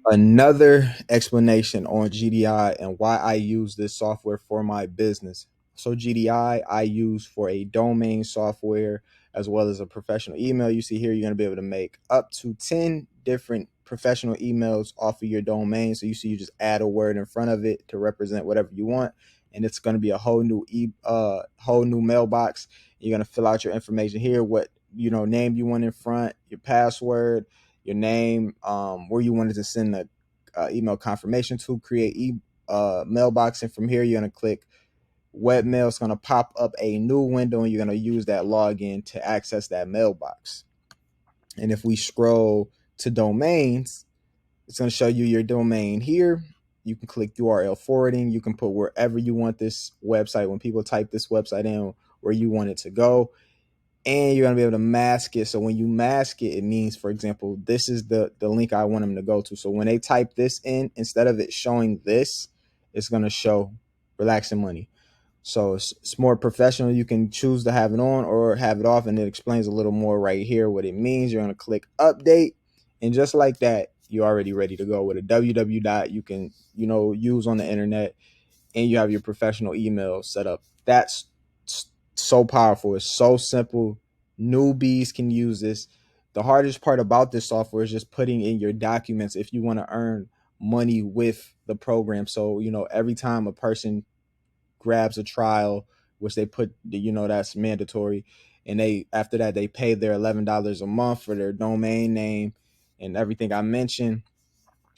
Another explanation on GDI and why I use this software for my business. So GDI I use for a domain software as well as a professional email. You see here, you're going to be able to make up to 10 different professional emails off of your domain. So you see, you just add a word in front of it to represent whatever you want, and it's going to be a whole new mailbox. You're going to fill out your information here, what name you want in front, your password, your name, where you wanted to send the email confirmation to, create mailbox, and from here you're going to click webmail. It's going to pop up a new window, and you're going to use that login to access that mailbox. And if we scroll to domains, it's going to show you your domain here. You can click URL forwarding. You can put wherever you want this website, when people type this website in, where you want it to go, and you're going to be able to mask it. So when you mask it, it means, for example, this is the link I want them to go to. So when they type this in, instead of it showing this, it's going to show relaxing money. So it's more professional. You can choose to have it on or have it off, and it explains a little more right here what it means. You're going to click update, and just like that, you're already ready to go with a www dot you can use on the internet, and you have your professional email set up. That's so powerful. It's so simple. Newbies can use this. The hardest part about this software is just putting in your documents if you want to earn money with the program. So, every time a person grabs a trial, which they put, that's mandatory, and they after that they pay their $11 a month for their domain name and everything I mentioned,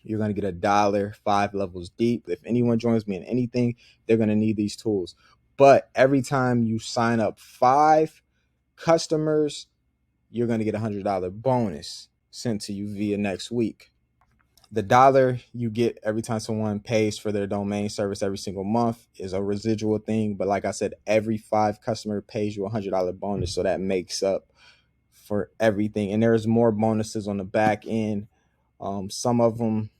you're going to get $1 5 levels deep. If anyone joins me in anything, they're going to need these tools. But every time you sign up 5 customers, you're going to get $100 bonus sent to you via next week. The dollar you get every time someone pays for their domain service every single month is a residual thing. But like I said, every 5 customer pays you $100 bonus. So that makes up for everything. And there's more bonuses on the back end. Some of them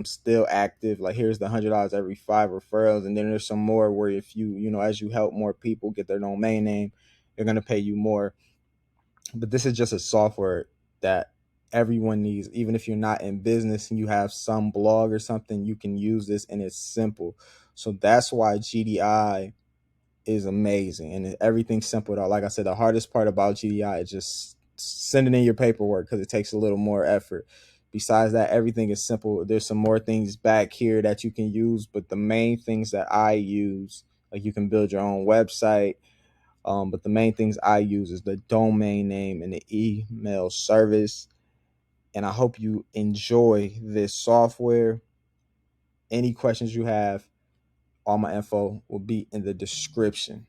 still active, like here's the $100 every 5 referrals, and then there's some more where if as you help more people get their domain name, they're going to pay you more. But this is just a software that everyone needs. Even if you're not in business and you have some blog or something, you can use this, and it's simple. So that's why GDI is amazing, and everything's simple. Though, like I said, the hardest part about GDI is just sending in your paperwork, because it takes a little more effort. Besides that, everything is simple. There's some more things back here that you can use, but the main things that I use, like you can build your own website. But the main things I use is the domain name and the email service. And I hope you enjoy this software. Any questions you have, all my info will be in the description.